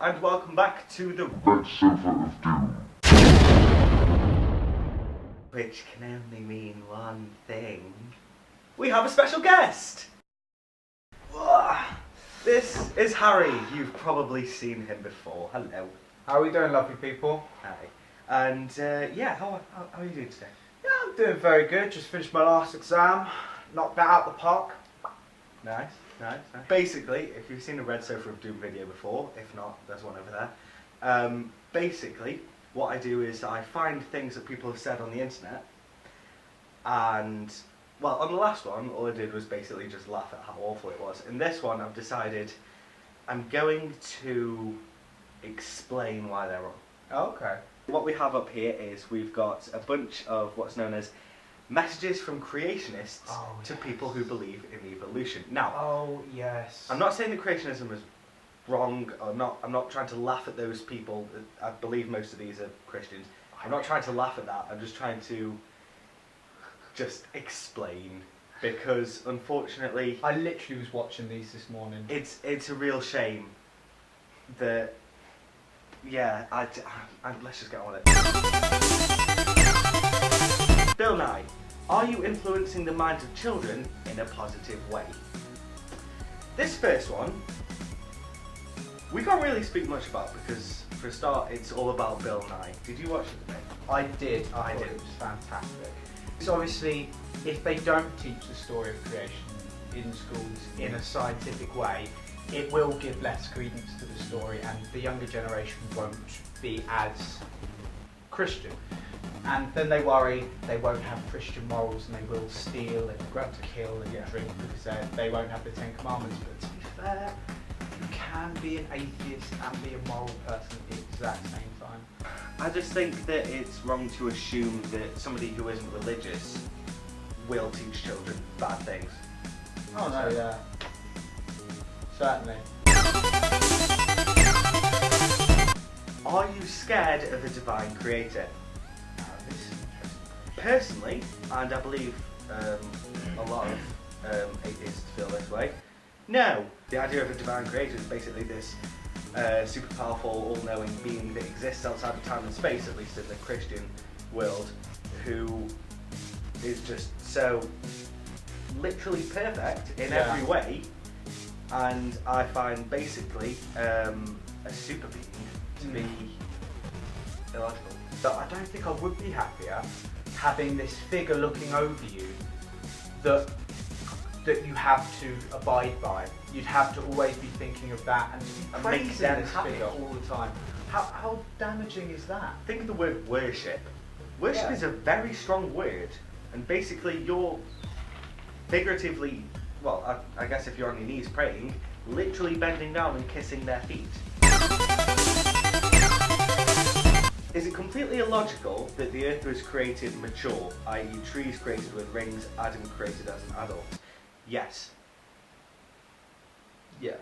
and welcome back to the Red Sofa of Doom. which can only mean one thing. We have a special guest! This is Harry. You've probably seen him before. Hello. How are we doing, lovely people? Hi. And how are you doing today? Yeah, I'm doing very good. Just finished my last exam. Knocked that out the park. Nice. Basically, if you've seen a Red Sofa of Doom video before, if not, there's one over there. Basically, what I do is I find things that people have said on the internet, and, well, on the last one, all I did was basically just laugh at how awful it was. In this one, I've decided I'm going to explain why they're wrong. Oh, okay. What we have up here is we've got a bunch of what's known as messages from creationists to people who believe in evolution. Now, Oh, yes. I'm not saying that creationism is wrong or not. I'm not trying to laugh at those people. I believe most of these are Christians. I'm not trying to laugh at that. I'm just trying to explain, because unfortunately I literally was watching these this morning. it's a real shame that let's just get on with it. Bill Nye, are you influencing the minds of children in a positive way? This first one, we can't really speak much about because, for a start, it's all about Bill Nye. Did you watch it today? I did. I thought did. It was fantastic. So obviously, if they don't teach the story of creation in schools in a scientific way, it will give less credence to the story, and the younger generation won't be as Christian. And then they worry they won't have Christian morals, and they will steal and kill and drink because they won't have the Ten Commandments. But to be fair, you can be an atheist and be a moral person at the exact same time. I just think that it's wrong to assume that somebody who isn't religious will teach children bad things. Oh no, yeah. Certainly. Are you scared of a divine creator? This is interesting. Personally, and I believe a lot of atheists feel this way, no. The idea of a divine creator is basically this super powerful, all-knowing being that exists outside of time and space, at least in the Christian world, who is just so literally perfect in every way, and I find basically a super being to be illogical. But I don't think I would be happier having this figure looking over you that you have to abide by. You'd have to always be thinking of that and And be make praising them this happy. figure all the time. How damaging is that? Think of the word worship. Worship is a very strong word, and basically you're figuratively, well, I guess if you're on your knees praying, literally bending down and kissing their feet. Is it completely illogical that the earth was created mature, i.e. trees created with rings, Adam created as an adult? Yes. Yeah.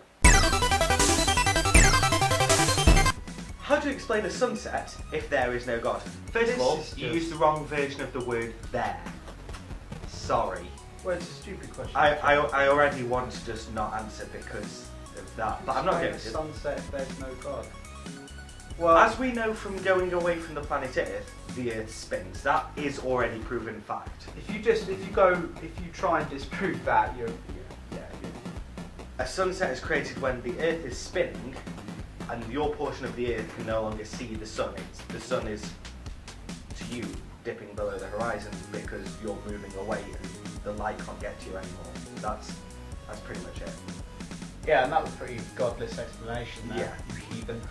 How do you explain a sunset if there is no God? First of all, you used the wrong version of the word there. Sorry. Well, it's a stupid question. I already want to just not answer because of that, but I'm not going to. Sunset if there's no God. Well, As we know from going away from the planet Earth, the Earth spins. That is already proven fact. if you try and disprove that, you're. A sunset is created when the Earth is spinning, and your portion of the Earth can no longer see the sun. The sun is, to you, dipping below the horizon because you're moving away and the light can't get to you anymore. That's pretty much it. Yeah, and that was a pretty godless explanation there. Yeah. You heathen.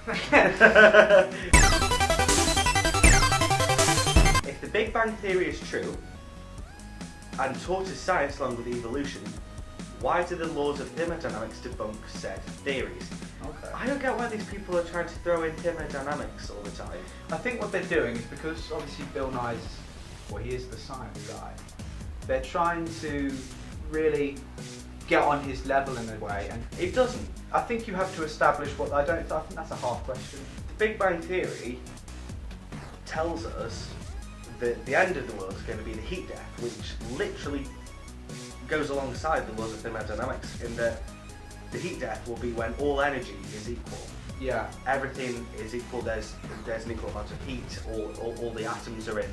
If the Big Bang Theory is true, and taught as science along with evolution, why do the laws of thermodynamics debunk said theories? Okay. I don't get why these people are trying to throw in thermodynamics all the time. I think what they're doing is because obviously Bill Nye's, well, he is the science guy. They're trying to really get on his level in a way, and It doesn't. I think you have to establish what I think that's a half question. The Big Bang Theory tells us that the end of the world is going to be the heat death, which literally goes alongside the laws of thermodynamics in that the heat death will be when all energy is equal. Yeah. Everything is equal. There's an equal amount of heat. All the atoms are in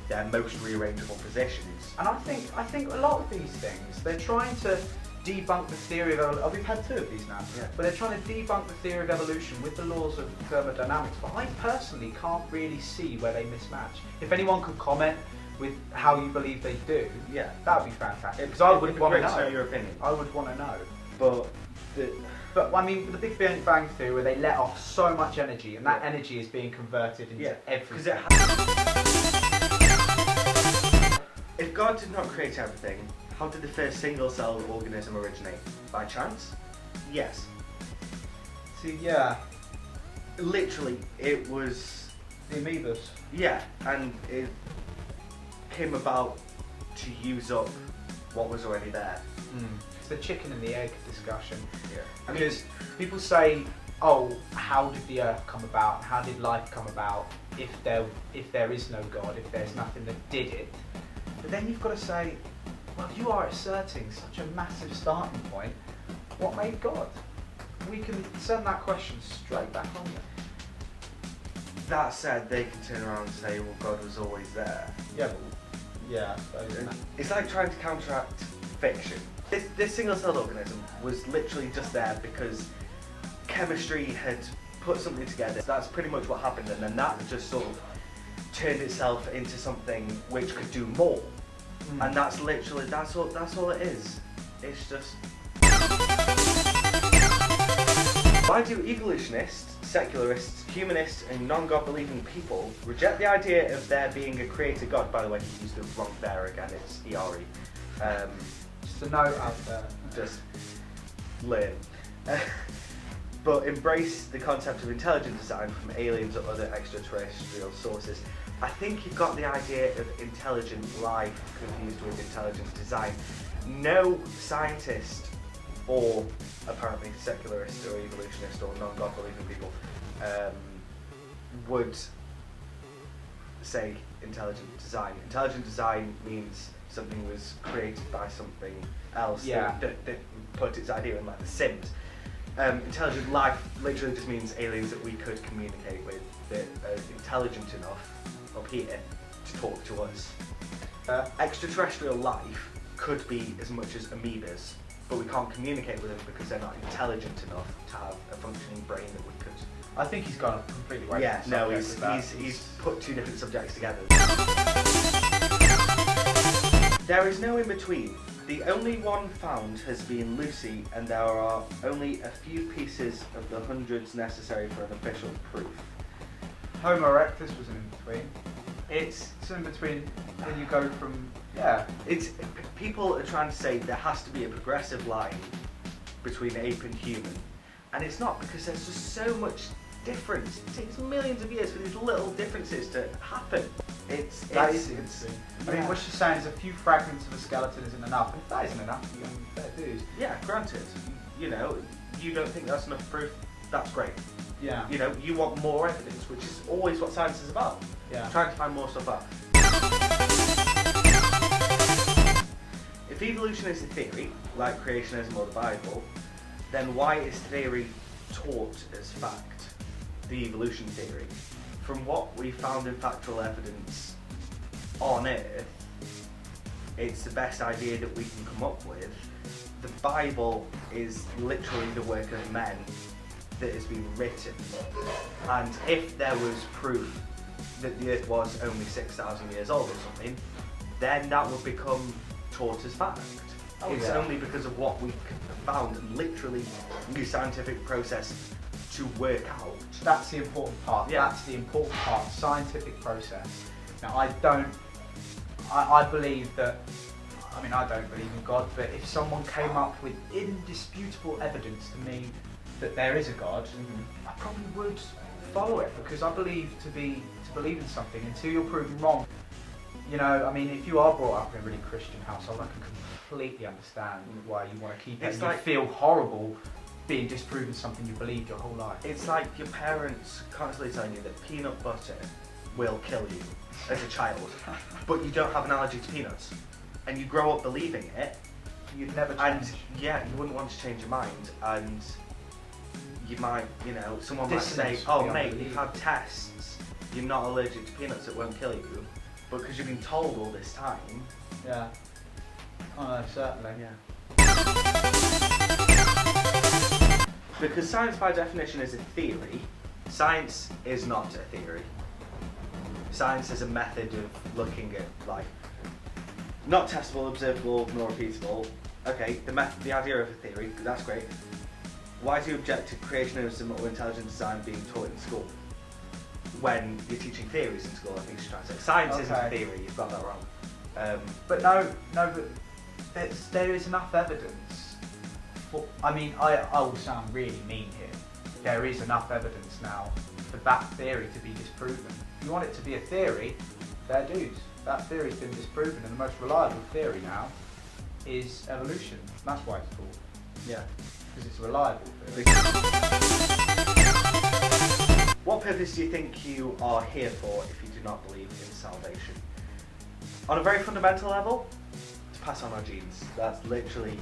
their most rearrangeable positions. And I think a lot of these things, they're trying to debunk the theory of evolution. Oh, we've had 2 of these now. Yeah. But they're trying to debunk the theory of evolution with the laws of thermodynamics. But I personally can't really see where they mismatch. If anyone could comment with how you believe they do, Yeah. that would be fantastic. Because I would want to know. Your opinion. I would want to know. But But I mean, the Big Bang Theory, where they let off so much energy, and that energy is being converted into everything. If God did not create everything, how did the first single-celled organism originate? By chance? Yes. See, yeah, Literally, it was... the amoebas. Yeah, and it came about to use up what was already there. It's the chicken and the egg discussion. Yeah. Because people say, oh, how did the earth come about? How did life come about if there is no God, if there's nothing that did it? But then you've got to say, well, you are asserting such a massive starting point. What made God? We can send that question straight back on them. That said, they can turn around and say, well, God was always there. Yeah, but, yeah, I suppose. It's like trying to counteract fiction. This single-celled organism was literally just there because chemistry had put something together. That's pretty much what happened, and then that just sort of turned itself into something which could do more. And that's literally, that's all it is. It's just... Why do evolutionists, secularists, humanists and non-God believing people reject the idea of there being a creator God? By the way, he used the wrong there again, it's E-R-E. Just a note out there. Just learn. But embrace the concept of intelligent design from aliens or other extraterrestrial sources. I think you've got the idea of intelligent life confused with intelligent design. No scientist or apparently secularist or evolutionist or non-God believing people would say intelligent design. Intelligent design means something was created by something else that put its idea in, like The Sims. Intelligent life literally just means aliens that we could communicate with that are intelligent enough up here to talk to us. Extraterrestrial life could be as much as amoebas, but we can't communicate with them because they're not intelligent enough to have a functioning brain that we could. I think he's gone completely away Yeah, from the no, subject with that. he's put 2 different subjects together. There is no in-between. The only one found has been Lucy, and there are only a few pieces of the hundreds necessary for an official proof. Homo erectus was in between. It's in between when you go from, People are trying to say there has to be a progressive line between ape and human, and it's not, because there's just so much difference. It takes millions of years for these little differences to happen. That is interesting. I mean, what she's saying is a few fragments of a skeleton isn't enough. If that isn't enough, you're going to be fair dues. Yeah, granted. You know, you don't think that's enough proof, that's great. Yeah. You know, you want more evidence, which is always what science is about. Yeah. Trying to find more stuff out. If evolution is a theory, like creationism or the Bible, then why is theory taught as fact? The evolution theory. From what we found in factual evidence on Earth, it's the best idea that we can come up with. The Bible is literally the work of men that has been written. And if there was proof that the Earth was only 6,000 years old or something, then that would become taught as fact. It's only because of what we found and literally the scientific process to work out. That's the important part. Yeah. That's the important part, scientific process. Now, I believe that, I mean, I don't believe in God, but if someone came up with indisputable evidence to me that there is a God, I probably would follow it, because I believe to believe in something until you're proven wrong. You know, I mean, if you are brought up in a really Christian household, I can completely understand why you want to keep it. It's and like, you feel horrible being disproven something you believed your whole life. it's like your parents constantly telling you that peanut butter will kill you as a child, but you don't have an allergy to peanuts, and you grow up believing it. You'd never And change. yeah, you wouldn't want to change your mind, and you might, someone might say, Dissonance oh would be mate, you've unbelievable. had tests, you're not allergic to peanuts, it won't kill you. But because you've been told all this time. Yeah. Oh no, certainly. Yeah. Because science by definition is a theory, science is not a theory. Science is a method of looking at life. Not testable, observable, nor repeatable. Okay, the idea of a theory, that's great. Why do you object to creationism or intelligent design being taught in school? When you're teaching theories in school, I think you're trying to say. Science isn't a theory, you've got that wrong. But but there is enough evidence. I will sound really mean here. There is enough evidence now for that theory to be disproven. If you want it to be a theory, fair dues. That theory's been disproven, and the most reliable theory now is evolution. That's why it's called. Yeah. Because it's a reliable theory. What purpose do you think you are here for if you do not believe in salvation? On a very fundamental level, to pass on our genes. That's literally,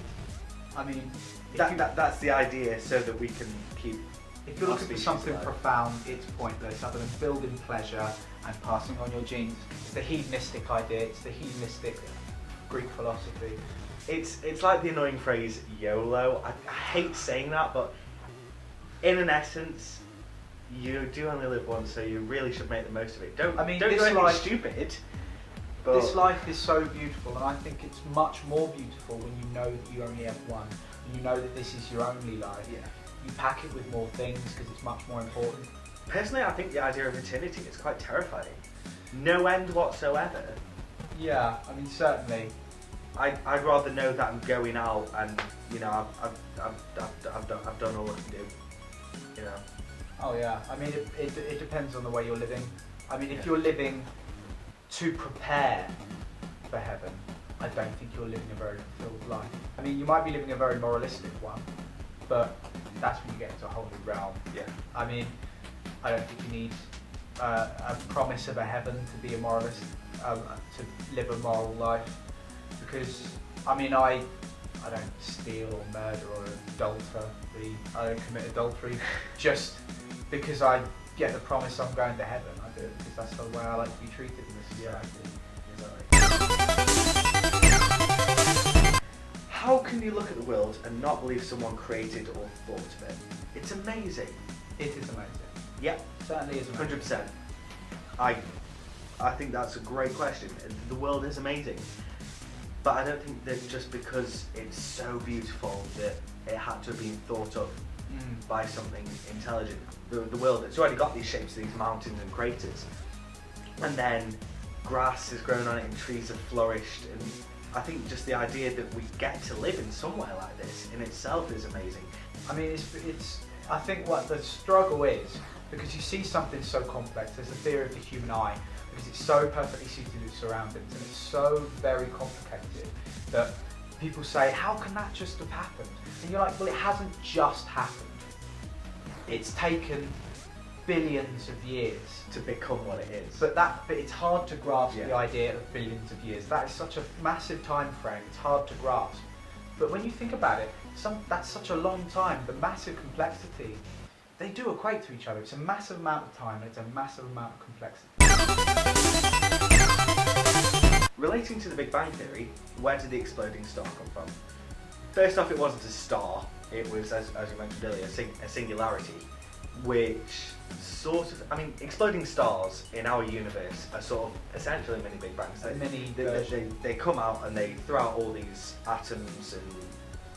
that's the idea, so that we can keep. If you're looking for species something alive. profound, it's pointless other than building pleasure and passing on your genes. It's the hedonistic idea, it's the hedonistic Greek philosophy. It's like the annoying phrase YOLO. I hate saying that, but in an essence, you do only live once, so you really should make the most of it. Don't do anything stupid. But This life is so beautiful, and I think it's much more beautiful when you know that you only have one, and you know that this is your only life. yeah. You pack it with more things because it's much more important. Personally, I think the idea of eternity is quite terrifying. No end whatsoever. Yeah, certainly. I'd rather know that I'm going out and I've done all I can do. Oh yeah, it depends on the way you're living. If you're living to prepare for heaven, I don't think you're living a very fulfilled life. You might be living a very moralistic one, but that's when you get into a whole new realm. Yeah. I don't think you need a promise of a heaven to be a moralist, to live a moral life, because I don't steal or murder or I don't commit adultery just because I get the promise I'm going to heaven. I do it because that's the way I like to be treated in this society. How can you look at the world and not believe someone created or thought of it? It's amazing. It is amazing. Yep. Certainly is amazing. 100%. I think that's a great question. The world is amazing. But I don't think that just because it's so beautiful that it had to have been thought of by something intelligent. The world, it's already got these shapes, these mountains and craters. And then grass has grown on it and trees have flourished. And I think just the idea that we get to live in somewhere like this in itself is amazing. I think what the struggle is, because you see something so complex, there's the theory of the human eye, because it's so perfectly suited to its surroundings and it's so very complicated that people say, how can that just have happened? And you're like, well, it hasn't just happened. It's taken billions of years To become what it is. But it's hard to grasp Yeah. the idea of billions of years. That is such a massive time frame. It's hard to grasp. But when you think about it, that's such a long time. The massive complexity, they do equate to each other. It's a massive amount of time and it's a massive amount of complexity. Relating to the Big Bang Theory, where did the exploding star come from? First off, it wasn't a star. It was, as you mentioned earlier, a singularity, which exploding stars in our universe are sort of essentially mini Big Bangs. They come out and they throw out all these atoms and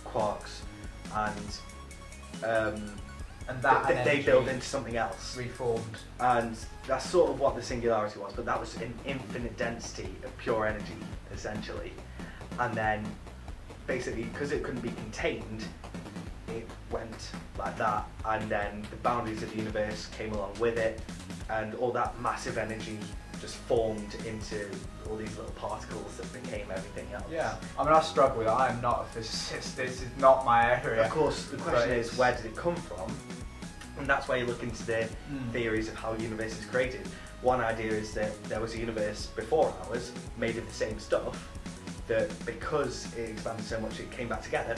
quarks, and they build into something else. Reformed. And that's sort of what the singularity was, but that was an infinite density of pure energy, essentially. And then, basically, because it couldn't be contained, it went like that, and then the boundaries of the universe came along with it, and all that massive energy just formed into all these little particles that became everything else. Yeah, I struggle with it. I am not a physicist. This is not my area. Of course, the question is, where did it come from? And that's why you look into the theories of how the universe is created. One idea is that there was a universe before ours, made of the same stuff, that because it expanded so much, it came back together.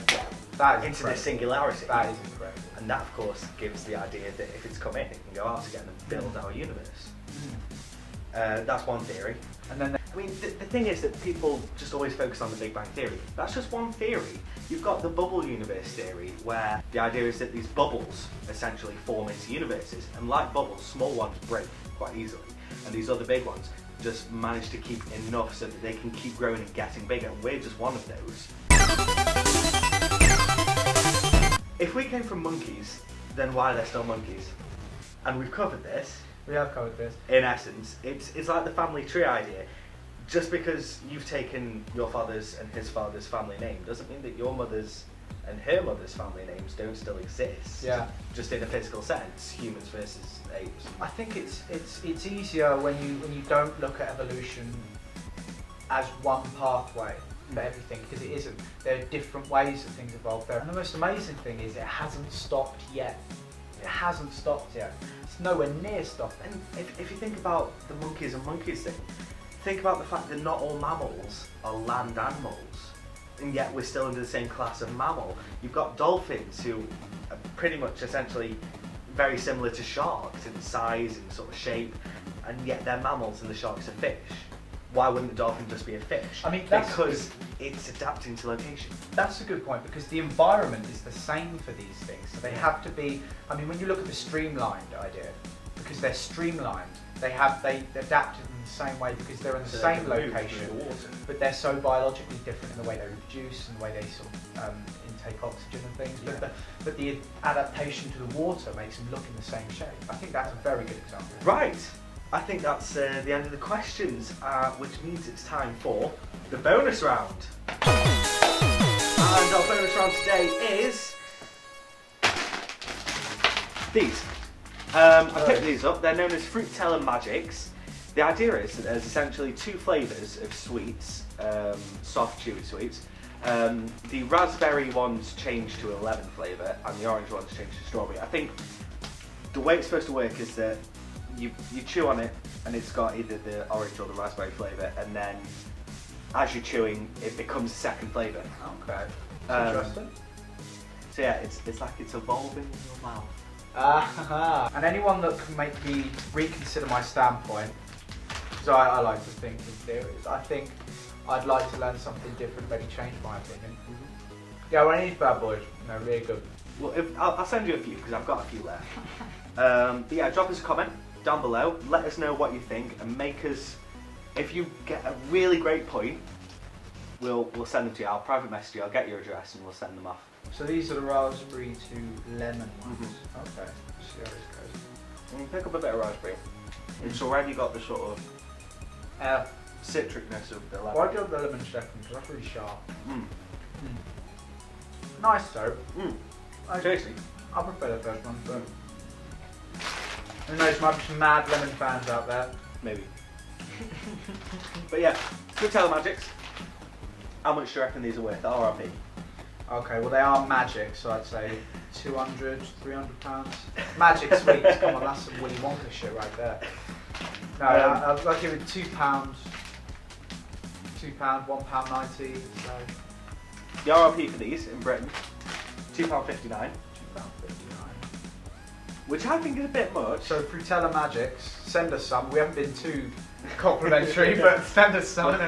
That is into incredible. this singularity. That is incredible. And that, of course, gives the idea that if it's come in, it can go out again and build our universe. That's one theory. And then I mean, the thing is that people just always focus on the Big Bang Theory. That's just one theory. You've got the bubble universe theory, where the idea is that these bubbles essentially form into universes, and like bubbles, small ones break quite easily, and these other big ones just manage to keep enough so that they can keep growing and getting bigger, and we're just one of those. If we came from monkeys, then why are there still monkeys? And we've covered this. we have covered this. In essence, it's like the family tree idea. Just because you've taken your father's and his father's family name doesn't mean that your mother's and her mother's family names don't still exist. Yeah. Just in a physical sense, humans versus apes. I think it's easier when you don't look at evolution as one pathway for everything, because it isn't. There are different ways that things evolve there. And the most amazing thing is it hasn't stopped yet. It hasn't stopped yet. It's nowhere near stopping. And if you think about the monkeys and monkeys thing, think about the fact that not all mammals are land animals, and yet we're still under the same class of mammal. You've got dolphins who are pretty much essentially very similar to sharks in size and sort of shape, and yet they're mammals and the sharks are fish. Why wouldn't the dolphin just be a fish? I mean, that's because it's adapting to location. That's a good point, because the environment is the same for these things. So they have to be, I mean, when you look at the streamlined idea, because they're streamlined, they adapted in the same way because they're in the same location, but they're so biologically different in the way they reproduce and the way they sort of intake oxygen and things. Yeah. But the adaptation to the water makes them look in the same shape. I think that's a very good example. Right. I think that's the end of the questions, which means it's time for the bonus round. And our bonus round today is these. I picked these up. They're known as Fruitella Magics. The idea is that there's essentially two flavours of sweets, soft chewy sweets. The raspberry ones change to a lemon flavour, and the orange ones change to strawberry. I think the way it's supposed to work is that you chew on it, and it's got either the orange or the raspberry flavour, and then as you're chewing, it becomes a second flavour. Okay. Interesting. So yeah, it's like it's evolving in your mouth. And anyone that can make me reconsider my standpoint, because I like to think in theories, I think I'd like to learn something different, maybe change my opinion. Yeah, well, these bad boys, really good. Well, I'll send you a few, because I've got a few left. But yeah, drop us a comment down below, let us know what you think, and make us, if you get a really great point, we'll send them to you. I'll private message you, I'll get your address, and we'll send them off. So these are the raspberry to lemon ones. Okay, let's see how this goes. And you pick up a bit of raspberry. It's already got the sort of citricness of the lemon. Why do you have the lemon second? Because that's really sharp. Nice though. Seriously. I prefer the first one, but who knows, there might be some mad lemon fans out there. Maybe. But yeah, Fruitella Magics. How much do you reckon these are worth? RRP. Okay, well they are magic, so I'd say 200, 300 pounds. Magic sweets, come on, that's some Willy Wonka shit right there. No, I'll give it £2. £2, £1.90. So The RRP for these in Britain, £2.59. £2.59. Which I think is a bit much. So Fruitella Magics, send us some. We haven't been too complimentary, but send us some.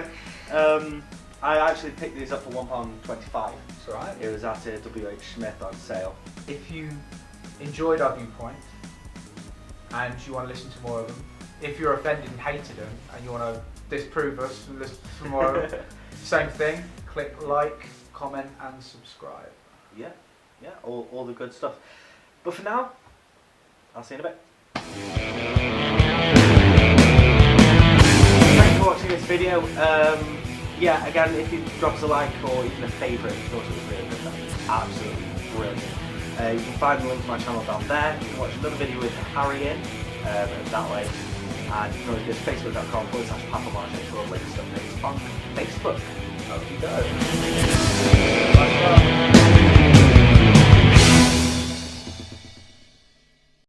I actually picked these up for £1.25. It's alright. It was at WH Smith on sale. If you enjoyed our viewpoint and you want to listen to more of them, if you're offended and hated them and you want to disprove us and listen to more of them, same thing, click like, comment and subscribe. Yeah, all the good stuff. But for now, I'll see you in a bit. Thanks for watching this video. Yeah, again, if you drop us a like or even a favourite, if you thought it was really good, that's absolutely brilliant. You can find the link to my channel down there. You can watch another video with Harry in, that way. And you can always go to facebook.com/PapaMarche for all the latest updates on Facebook. Okie doke.